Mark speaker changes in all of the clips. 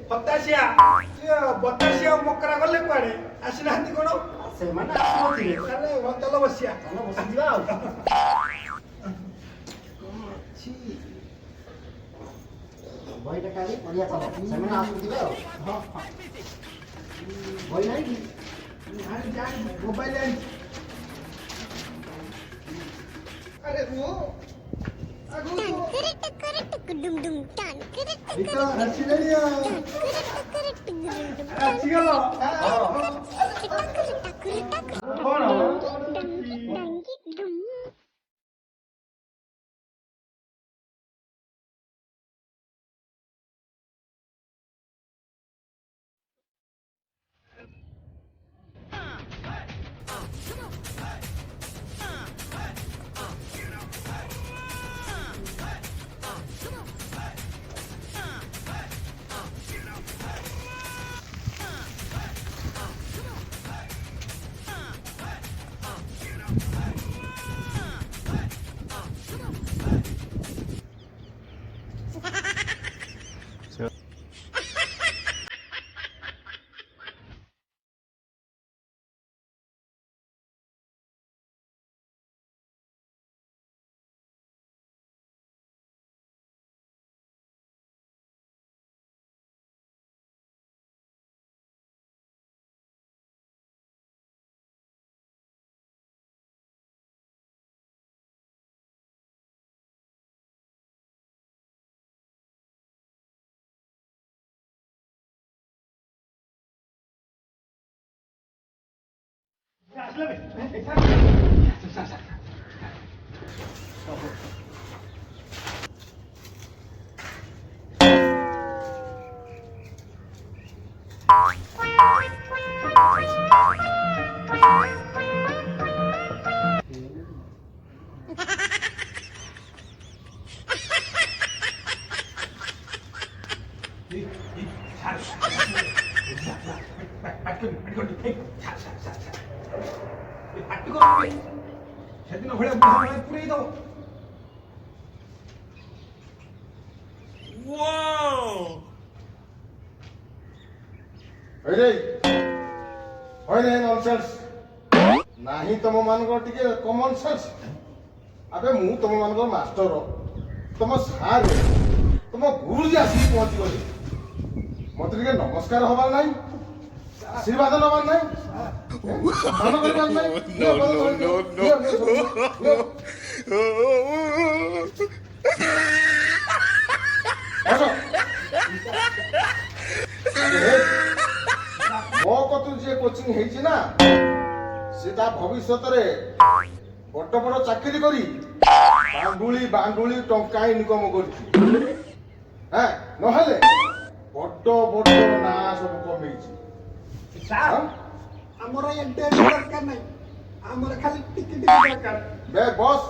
Speaker 1: बतासिया बतासिया मकरा गले कुआडे आसिनांती कोन
Speaker 2: से माने आसोती
Speaker 1: चले चलो बसिया
Speaker 2: चलो बसी जाओ छी बॉयटा काली बढ़िया चलो से माने आसोती जाओ हां बॉय नहीं की
Speaker 1: अरे जान मोबाइल है अरे वो अगो इतना हंसी नहीं है अच्छी गलो कौन हो ସେଦିନ ଭଳିଆ ବୁଢ଼ା ପୁରେଇ ଦବ
Speaker 3: ନାହିଁ ତମ ମାନଙ୍କର ଟିକେ କମନ ସେନ୍ସ ଆବେ ମୁଁ ତମ ମାନଙ୍କର ମାଷ୍ଟର ତମ ସାର୍ ତମ ଗୁରୁଜୀ ଆସିକି ପହଞ୍ଚିଗଲେ ମତେ ଟିକେ ନମସ୍କାର ହବାର ନାହିଁ ଆଶୀର୍ବାଦ ନବାର ନାହିଁ ସମ୍ମାନ କରିବାର ନାହିଁ ମୋ କତୁ ଯିଏ କୋଚିଂ ହେଇଛି ନା ସେ ତା ଭବିଷ୍ୟତରେ ବଡ ବଡ ଚାକିରି କରି ବାଣ୍ଡୁଳି ଟଙ୍କା ଇନକମ କରୁଛି ନହେଲେ ବଡ ବଡ ନାଁ ସବୁ କମେଇଛି
Speaker 1: ଆମର ଏତେ ଦରକାର ନାହିଁ ଆମର ଖାଲି ଟିକେ ଟିକେ ଦରକାର
Speaker 3: ବେ ବସ୍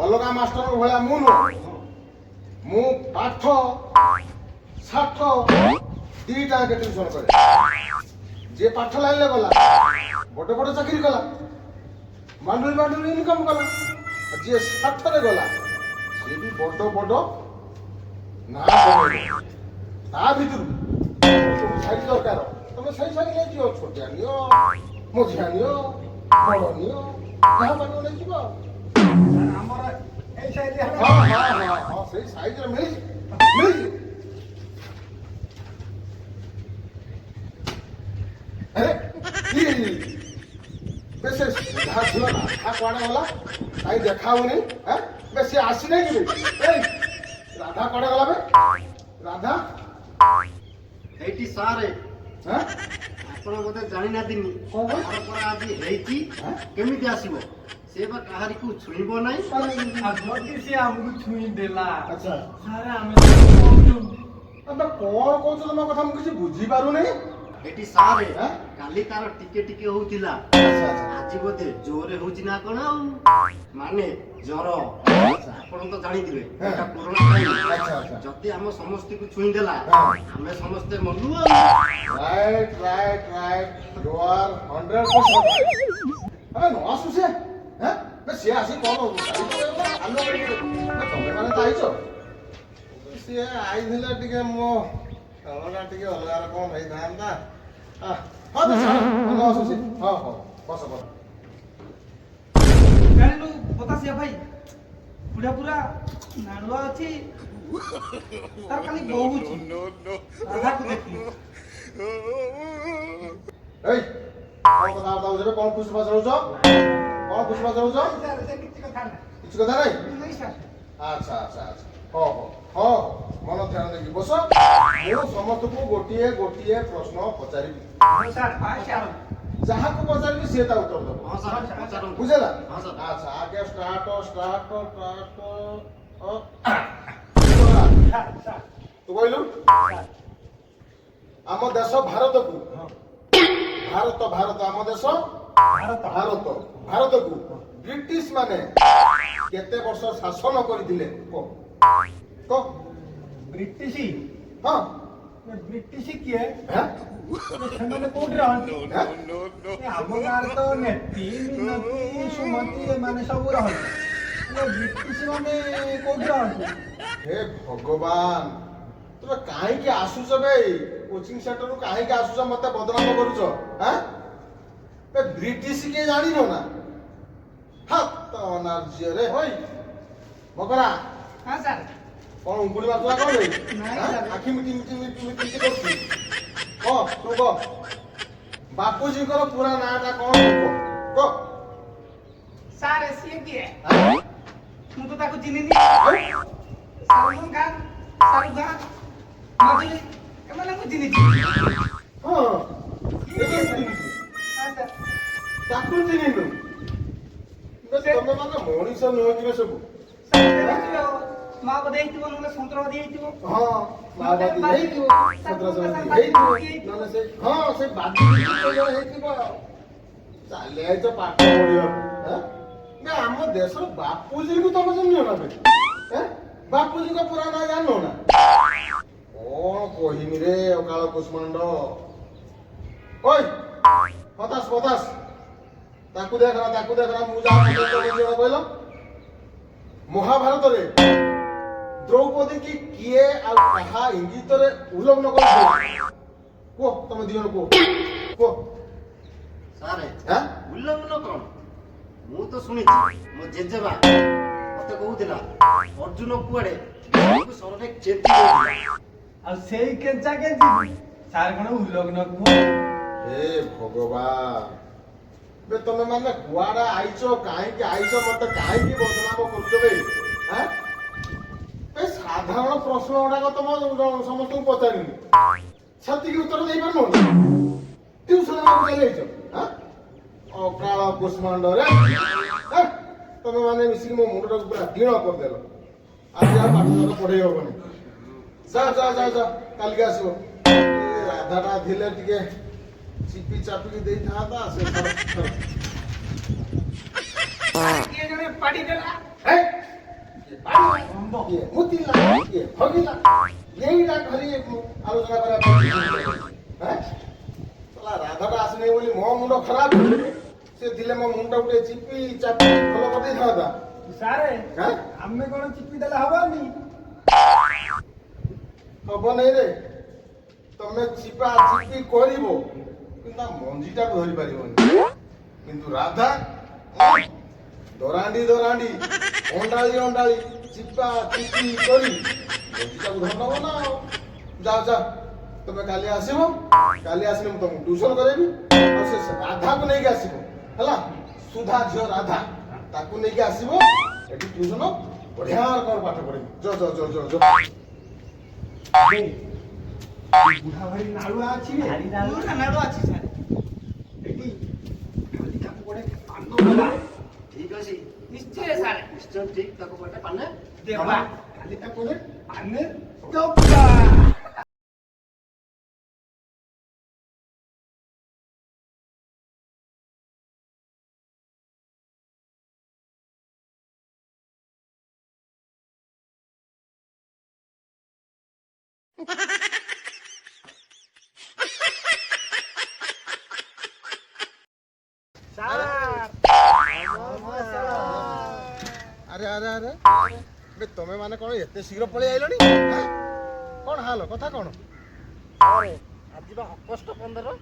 Speaker 3: ଅଲଗା ମାଷ୍ଟରଙ୍କ ଭଳିଆ ମୁଁ ନୁହଁ ମୁଁ ପାଠ ଷାଠ ଦିଟା ଟ୍ୟୁସନ କରେ ଯିଏ ପାଠ ଲାଇନରେ ଗଲା ବଡ ବଡ ଚାକିରି କଲା ବାଣ୍ଡୁଳି ଇନକମ କଲା ଯିଏ ଷାଠରେ ଗଲା ସିଏ ବି ବଡ ବଡ ନାଁ କମେଇବ ତା ଭିତରୁ ସାଇଜ ଦରକାର ତମେ ସେଇ ସାଇଜ ନେଇଯିବ ଛୋଟିଆ ନିଅ ମଝିଆ ନିଅ ବଡ ନିଅ ଯାହା ପାରିବ ନେଇଯିବ
Speaker 1: ଆମର ଏଇ ସାଇଜ
Speaker 3: ହଁ ସେଇ ସାଇଜରେ ମିଳିଛି ଆରେ ବେଶୀ ଯାହା ଝିଅ ରାଧା କୁଆଡେ ଗଲା କାହିଁ ଦେଖା ହଉନି ବେଶୀ ଆସିନାହିଁ କି ରାଧା କୁଆଡେ ଗଲା ବେ ରାଧା
Speaker 2: ଏଇଠି ସାରେ ଆପଣ ବୋଧେ ଜାଣିନାହାନ୍ତିନି ଆଜି ହେଇଛି କେମିତି ଆସିବ ସେ ବା କାହାରିକୁ ଛୁଇଁବ ନାହିଁ
Speaker 1: ଯଦି ସେ ଆମକୁ ଛୁଇଁ ଦେଲା
Speaker 3: ଆଚ୍ଛା
Speaker 1: ସାର୍ ଆମେ କହୁଛୁ
Speaker 3: କଣ କହୁଛ ତମ କଥା ମୁଁ କିଛି ବୁଝିପାରୁନି
Speaker 2: ଏଠି ସାରେ କାଲି ତାର ଟିକେ ଟିକେ ହଉଥିଲା ଆଜି ବୋଧେ ଜୋରେ ହଉଛି ନା କଣ ଆଉ ମାନେ ଜର ଆପଣ ତ ଜାଣିଥିବେ ଏଟା ପୁରୁଣା ଯଦି ଆମ ସମସ୍ତଙ୍କୁ ଛୁଇଁ ଦେଲା ଆମେ ସମସ୍ତେ ମନୁ ଆଉ
Speaker 3: ରାଇଟ୍ you are 100% ନ ଆସୁ ସେ ଆସି କଣ ଆଲୋ ତମେ ମାନେ ତ ଆଇଛ ସିଏ ଆଇଥିଲେ ଟିକେ ମୋ କାମଟା ଟିକେ ଅଲଗା ରକମ ହେଇଥାନ୍ତା। ହଁ ତ ଛାଡ଼ ଭଲ ଆସୁଛି। ହଁ ହଁ ବସ ବସ।
Speaker 1: ଜାଣିଲୁ ବତାସିଆ ଭାଇ ବୁଢା ପୁରା ନାଳୁଆ ଅଛି ତାର ଖାଲି ବହୁଛି ରାଧାକୁ ଦେଖିଲି।
Speaker 3: ଏଇ କଣ କଥାବାର୍ତ୍ତା ହଉଛ ରେ? କଣ ପୁଷ୍ପା ଚଳୁଛ? କଣ ପୁଷ୍ପା ଚଳୁଛ? କିଛି କଥା ନାହିଁ? ଆଚ୍ଛା ଆଚ୍ଛା ଆଚ୍ଛା ହଉ ହଉ ହଁ ମନ ଧ୍ୟାନ ଦେଇକି ବସ। ମୁଁ ସମସ୍ତଙ୍କୁ ଗୋଟିଏ ଗୋଟିଏ ପ୍ରଶ୍ନ ପଚାରିବି। ଯାହାକୁ ପଚାରିବି ସିଏ ତା ଉତ୍ତର ଦେବ।
Speaker 2: ହଁ ସାର୍ ପଚାରନ୍ତୁ।
Speaker 3: ବୁଝିଲା?
Speaker 2: ହଁ ସାର୍।
Speaker 3: ଆଚ୍ଛା ଆଗେ ଷ୍ଟାର୍ଟ ତୁ କହିଲୁ ଆମ ଦେଶ ଭାରତକୁ ଭାରତ ଭାରତ ଆମ ଦେଶ ଭାରତ ଭାରତକୁ ବ୍ରିଟିଶ ମାନେ କେତେ ବର୍ଷ ଶାସନ କରିଥିଲେ କହ କହ।
Speaker 1: ବ୍ରିଟିଶ
Speaker 3: ହଁ
Speaker 1: ବ୍ରିଟିଶ କିଏ?
Speaker 3: ହାଁ?
Speaker 1: ସେମାନେ କୋଉଠି ରହନ୍ତି?
Speaker 3: ହାଁ?
Speaker 1: ଆମ ଗାଁରେ ତ ନେତି ମିନତି ସୁମତି ଏମାନେ ସବୁ ରହନ୍ତି। ହେଲେ ବ୍ରିଟିଶ ମାନେ କୋଉଠି ରହନ୍ତି?
Speaker 3: ହେ ଭଗବାନ ତୁମେ କାହିଁକି ଆସୁଛ ବେ? କୋଚିଂ ସେଣ୍ଟରରୁ କାହିଁକି ଆସୁଛ ମତେ ବଦନାମ କରୁଛ? ହାଁ? ବେ ବ୍ରିଟିଶ କିଏ ଜାଣିନ ନା? ହାତ ଅନାର୍ଯ୍ୟରେ ହୋଇ ମକରା
Speaker 1: ହଁ ସାର୍।
Speaker 3: କଣ ଉଙ୍ଗୁଳି ମାରୁଥିଲା କଣ ବେ?
Speaker 1: ନାଇଁ
Speaker 3: ହାଁ?
Speaker 1: ସାର୍।
Speaker 3: ଆଖି ମିଟି ମିଟି ମିଟି ମିଟି ମିଟି କରୁଛି। କହ ତୁ କହ ବାପୁଜୀଙ୍କର ପୁରା ନାଁଟା କଣ କହ କହ।
Speaker 1: ସାର୍ ସିଏ କିଏ?
Speaker 3: ହାଁ?
Speaker 1: ମୁଁ ତ ତାକୁ ଚିହ୍ନିନି। ଶାହରୁଖ ଖାନ ଶାହରୁଖ ଖାନ ମଝିରେ ଏମାନଙ୍କୁ ଚିହ୍ନିଛି।
Speaker 3: ହଁ ଏବେ ଚିହ୍ନିଛୁ?
Speaker 1: ହଁ ସାର୍।
Speaker 3: ତାକୁ ଚିହ୍ନିନୁ? ବେ ତମେ ମାନେ ମଣିଷ ନୁହଁ କିରେ ସବୁ?
Speaker 1: ମା ବୋଧେ ହେଇଥିବ ନହେଲେ ସନ୍ତ୍ରବାଦୀ ହେଇଥିବ।
Speaker 3: ହଁ ମାଓବାଦୀ ହେଇଥିବ ସନ୍ତ୍ରାସବାଦୀ ହେଇଥିବ ନହେଲେ ସେ ହଁ ସେ ବାଦୀ ହେଇଥିବ ଆଉ। ଚାଲି ଆଇଛ ପାଠ ପଢିବାକୁ। ନା ଆମ ଦେଶର ବାପୁଜୀଙ୍କୁ ତମେ ଚିହ୍ନିବ ନା ବେ? ବାପୁଜୀଙ୍କ ପୁରା ନାଁ ଜାଣିନ ନା? କଣ କହିମି ରେ ଅକାଳ କୁଷ୍ମାଣ୍ଡ। ଓଇ ହତାଶ ହତାଶ ତାକୁ ଦେଖ ମୁଁ ଯାହା କହିଲ ମହାଭାରତରେ ଦ୍ରୌପଦୀ କି କିଏ ଆଉ କାହା ଇଙ୍ଗିତରେ ଉଲ୍ଲଂଘନ କରିଥିଲା? କୁହ ତମେ ଦି ଜଣ କୁହ କୁହ।
Speaker 2: ସାରେ
Speaker 3: ହାଁ?
Speaker 2: ଉଲ୍ଲଂଘନ କଣ? ମୁଁ ତ ଶୁଣିଛି ମୋ ଜେଜେବା ମତେ କହୁଥିଲା ଅର୍ଜୁନ କୁଆଡେ ସରରେ ଚେତି ଦେଇଥିଲା।
Speaker 1: ଆଉ ସେଇ କେଞ୍ଚା କେଞ୍ଚି ସାର୍ କଣ ଉଲ୍ଲଗ୍ନ କୁହ?
Speaker 3: ହେ ଭଗବାନ ବେ ତମେ ମାନେ କୁଆଡେ ଆଇଛ କାହିଁକି ଆଇଛ ମତେ କାହିଁକି ବଦନାମ କରୁଛ ବେ? ହାଁ? ଏ ସାଧାରଣ ପ୍ରଶ୍ନ ଗୁଡାକ ତମ ସମସ୍ତଙ୍କୁ ପଚାରିନି ସେତିକି ଉତ୍ତର ଦେଇପାରୁନ? ଟ୍ୟୁସନ ଚାଲିଯାଇଛ? ଅକାଳ କୁଷ୍ମାଣ୍ଡରେ ତମେ ମାନେ ମିଶିକି ମୋ ମୁଣ୍ଡଟାକୁ ପୁରା ଦିଣ କରିଦେଲ। ଆଜି ଆଉ ପାଠ ପଢେଇ ହବନି। ଯା ଯା ଯା ଯା କାଲିକି ଆସିବ। ଏ ରାଧାଟା ଥିଲେ ଟିକେ ଚିପି ଚାପିକି ଦେଇଥାନ୍ତା ସେ
Speaker 1: କିଏ ଜଣେ ପାଡ଼ି ଦେଲା।
Speaker 3: କିଏ ମୁତିଲା କିଏ ହଗିଲା ଏଇଟା ଖାଲି ଆଲୋଚନା କରିବା ପାଇଁ ରାଧାଟା ଆସିନି ବୋଲି ମୋ ମୁଣ୍ଡ ଖରାପ ସେ ଥିଲେ ମୋ ମୁଣ୍ଡ ଗୋଟେ ଚିପି ଚାପି ଭଲ କରିଦେଇଥାନ୍ତା।
Speaker 1: ସାରେ
Speaker 3: ହାଁ?
Speaker 1: ଆମେ କଣ ଚିପି ଦେଲେ ହବନି?
Speaker 3: ହବ ନାଇଁ ରେ ତମେ ଚିପା ଚିପି କରିବ କିନ୍ତୁ ତା ମଞ୍ଜିଟାକୁ ଧରି ପାରିବନି। କିନ୍ତୁ ରାଧା ଦରାଣ୍ଡି ଦରାଣ୍ଡି ଅଣ୍ଡାଳି ଅଣ୍ଡାଳି ଚିପା ଚିପି କରି ମଞ୍ଜିଟାକୁ ଧରିନବ ନା ଆଉ। ଯାଅ ଯାଅ ତମେ କାଲି ଆସିବ। କାଲି ଆସିଲେ ମୁଁ ତମକୁ ଟ୍ୟୁସନ କରେଇବି। ଆଉ ସେ ରାଧାକୁ ନେଇକି ଆସିବ ହେଲା। ସୁଧା ଝିଅ ରାଧା ତାକୁ ନେଇକି ଆସିବ ଏଠି ଟ୍ୟୁସନ ବଢିଆ ରକମ ପାଠ ପଢେଇବି। ଯ ଯ ଯ ଯ ଯ
Speaker 1: ବୁଢା ଭାରି ନାଳୁଆ ଅଛି ବେ। ବୁଢା ନାଳୁଆ ଅଛି ସାର୍। ଏଠି ଖାଲି ତାକୁ ଗୋଟେ ପାନ ଦେବା।
Speaker 2: ଠିକ ଅଛି
Speaker 1: ନିଶ୍ଚୟ ସାର୍।
Speaker 2: ନିଶ୍ଚୟ ଠିକ ତାକୁ ଗୋଟେ ପାନେ
Speaker 1: ଦେବା। ଖାଲି ତାକୁ ଗୋଟେ ପାନେ ଦବା। ସାର୍ ନମସ୍କାର।
Speaker 3: ଆରେ ଆରେ ଆରେ ବେ ତମେ ମାନେ କଣ ଏତେ ଶୀଘ୍ର ପଳେଇ ଆଇଲଣି କଣ ହାଲ କଥା କଣ
Speaker 2: ସାର୍ ଆଜି ବା ଅଗଷ୍ଟ 15।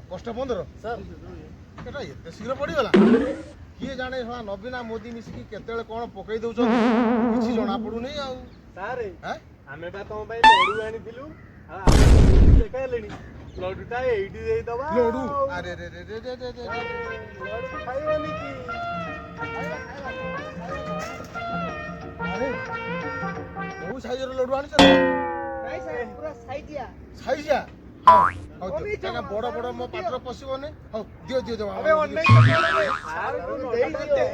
Speaker 3: ଅଗଷ୍ଟ 15
Speaker 2: ସାର୍
Speaker 3: ଏଟା ଏତେ ଶୀଘ୍ର ପଡ଼ିଗଲା କିଏ ଜାଣେ ହଁ ନବୀନା ମୋଦି ମିଶିକି କେତେବେଳେ କଣ ପକେଇ ଦଉଛନ୍ତି କିଛି ଜଣା ପଡୁନି ଆଉ
Speaker 4: ସାରେ
Speaker 3: ଆଁ?
Speaker 4: ଆମେ ବା ତମ ପାଇଁ ଲଡୁ ଆଣିଥିଲୁ ଆଉ ଆପଣ ଦେଖାଇଲେଣି ଲଡୁଟା ଏଇଠି ଦେଇଦବା
Speaker 3: ଲଡୁ
Speaker 4: ଆଉ।
Speaker 3: ଆରେ ରେ ରେ ରେ ରେ ରେ ରେ ରେ।
Speaker 4: ଲଡୁ ଖାଇବନି କି
Speaker 3: ଆରେ କୋଉ ସାଇଜର ଲଡୁ ଆଣିଛ
Speaker 4: ନାଇଁ ସାର୍ ପୁରା ସାଇଜିଆ
Speaker 3: ସାଇଜିଆ ହଉ ହଉ ଦିଅ। କାହିଁକିନା ବଡ ବଡ ମୋ ପାଟିରେ ପଶିବନି ହଉ ଦିଅ ଦିଅ ଦିଅ
Speaker 4: ଏବେ ଅନେକ ସାରକୁ ଦେଇଦିଅ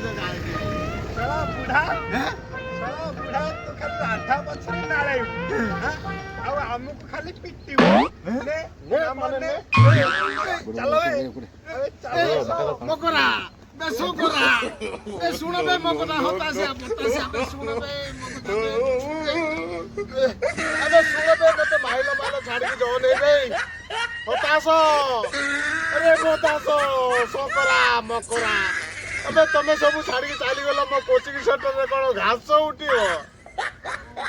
Speaker 4: ଶଳା ବୁଢା ଶଳା ବୁଢା ତୁ ଖାଲି ରାଧା ପଛରେ ନାଳେଇବୁ ଆଉ ଆମକୁ ଖାଲି ପିଟିବୁ ନେ ମାନେ ଚାଲ ବେ ଚାଲ
Speaker 3: ମକରା বে শোকরা বে শুনবে মকরা হতাশা বতাশা বে শুনবে আবে শুনবে মতে মাইলো মাইলো ছাড়িকি যাও নেই বে হতাশ আরে হতাশ শোকরা মকরা আবে তুমি সবু ছাড়িকি চালি গেল মো কোচিং সেন্টারে কোন ঘাস উঠিব